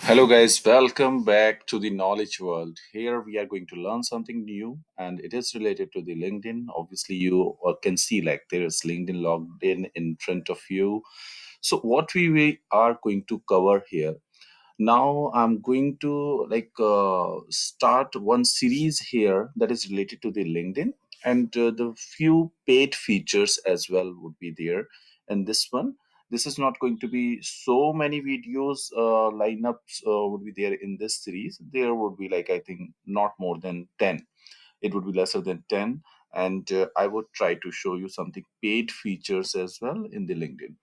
Hello, guys. Welcome back to the knowledge world. Here we are going to learn something new, and it is related to the LinkedIn. Obviously, you can see like there is LinkedIn logged in front of you. So, what we are going to cover here now, I'm going to start one series here that is related to the LinkedIn, and the few paid features as well would be there. And this one, this is not going to be so many videos. Lineups would be there in this series. There would be like, I think, not more than 10. It would be lesser than 10, and I would try to show you something paid features as well in the LinkedIn.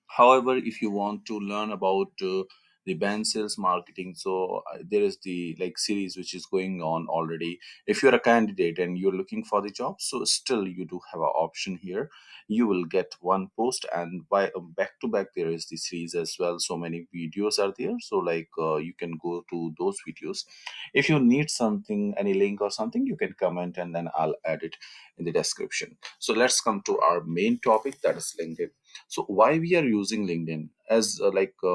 However, if you want to learn about the band sales marketing, so there is the like series which is going on already. If you're a candidate and you're looking for the job, so still you do have an option here. You will get one post, and by back to back there is the series as well. So many videos are there, so you can go to those videos. If you need something, any link or something, you can comment and then I'll add it in the description. So let's come to our main topic, that is LinkedIn. So why we are using LinkedIn as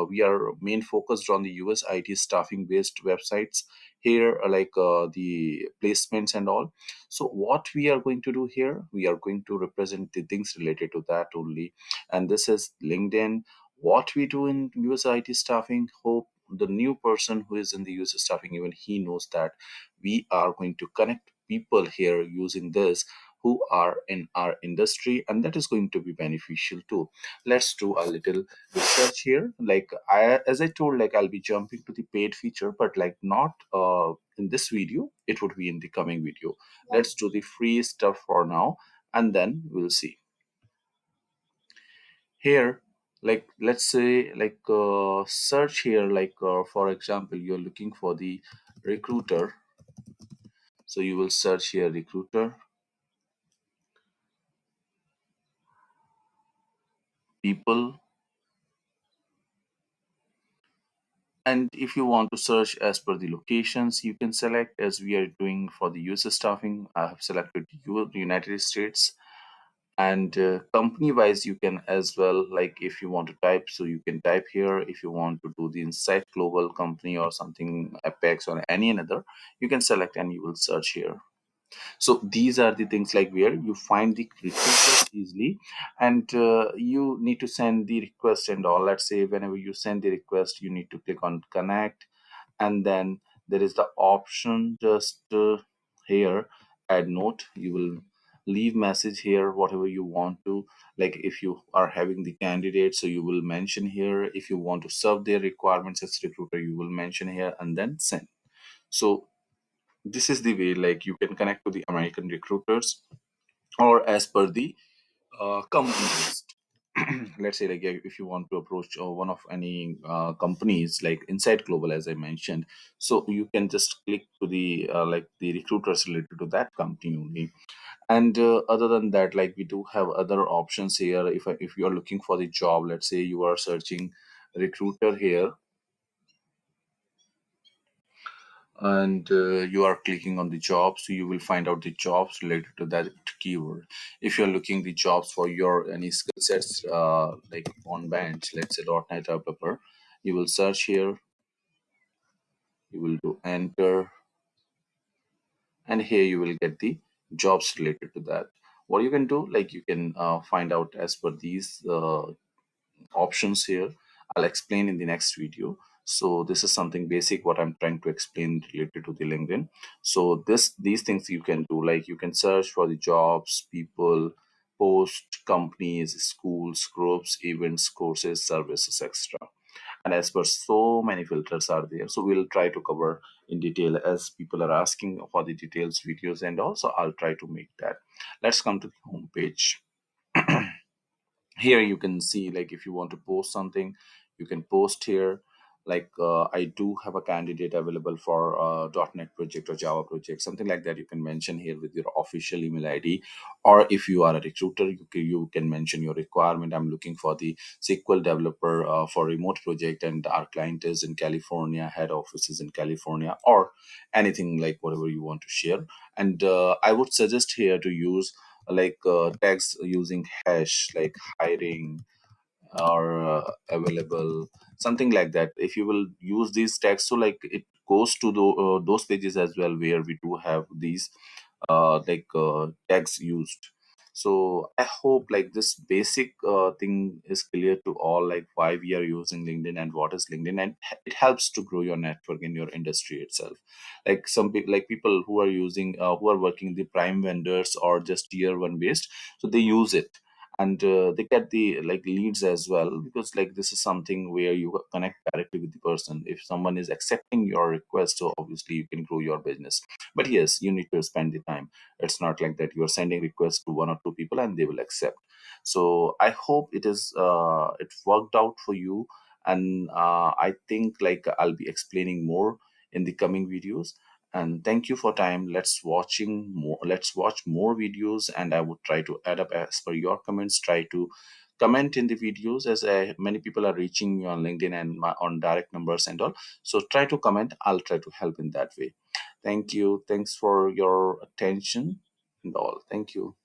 we are main focused on the US IT staffing based websites here, the placements and all. So what we are going to do here, we are going to represent the things related to that only, and this is LinkedIn. What we do in US IT staffing, hope the new person who is in the US staffing, even he knows that we are going to connect people here using this who are in our industry, and that is going to be beneficial too. Let's do a little research here. As I told, like I'll be jumping to the paid feature, but like not in this video, it would be in the coming video. Let's do the free stuff for now, and then we'll see here. Like let's say search here, for example, you're looking for the recruiter, so you will search here recruiter people. And if you want to search as per the locations, you can select, as we are doing for the user staffing. I have selected United States. And company wise, you can as well, like if you want to type, so you can type here. If you want to do the Insight Global company or something, Apex or any another, you can select and you will search here. So these are the things like where you find the recruiters easily, and you need to send the request and all. Let's say whenever you send the request, you need to click on connect, and then there is the option just here, add note. You will leave message here whatever you want to, like if you are having the candidate, so you will mention here. If you want to serve their requirements as recruiter, you will mention here and then send. So this is the way like you can connect to the American recruiters, or as per the company list. Let's say like if you want to approach one of any companies like Inside Global, as I mentioned, so you can just click to the the recruiters related to that company only. And other than that, like we do have other options here. If you are looking for the job, let's say you are searching recruiter here, and you are clicking on the job, so you will find out the jobs related to that keyword. If you're looking the jobs for your any skill sets, like on bench, let's say .NET developer, you will search here, you will do enter, and here you will get the jobs related to that. What you can do, like you can find out as per these options here. I'll explain in the next video. So this is something basic what I'm trying to explain related to the LinkedIn. So these things you can do, like you can search for the jobs, people, post, companies, schools, groups, events, courses, services, etc. And as per, so many filters are there, so we'll try to cover in detail as people are asking for the details videos, and also I'll try to make that. Let's come to the home page. Here you can see, like if you want to post something, you can post here. I do have a candidate available for .NET project or Java project, something like that. You can mention here with your official email ID, or if you are a recruiter, you can mention your requirement. I'm looking for the SQL developer for remote project, and our client is in California, head office is in California, or anything like whatever you want to share. And I would suggest here to use tags using hash, like hiring or available, something like that. If you will use these tags, so like it goes to those pages as well where we do have these tags used. So I hope like this basic thing is clear to all, like why we are using LinkedIn and what is LinkedIn, and it helps to grow your network in your industry itself. Like some people, like people who are using who are working the prime vendors or just tier one based, so they use it, and they get the like leads as well, because like this is something where you connect directly with the person. If someone is accepting your request, so obviously you can grow your business. But yes, you need to spend the time. It's not like that you are sending requests to one or two people and they will accept. So I hope it worked out for you. And I think like I'll be explaining more in the coming videos. And thank you for time. Let's watch more videos, and I would try to add up as per your comments. Try to comment in the videos, as many people are reaching me on LinkedIn and on direct numbers and all. So try to comment. I'll try to help in that way. Thank you. Thanks for your attention and all. Thank you.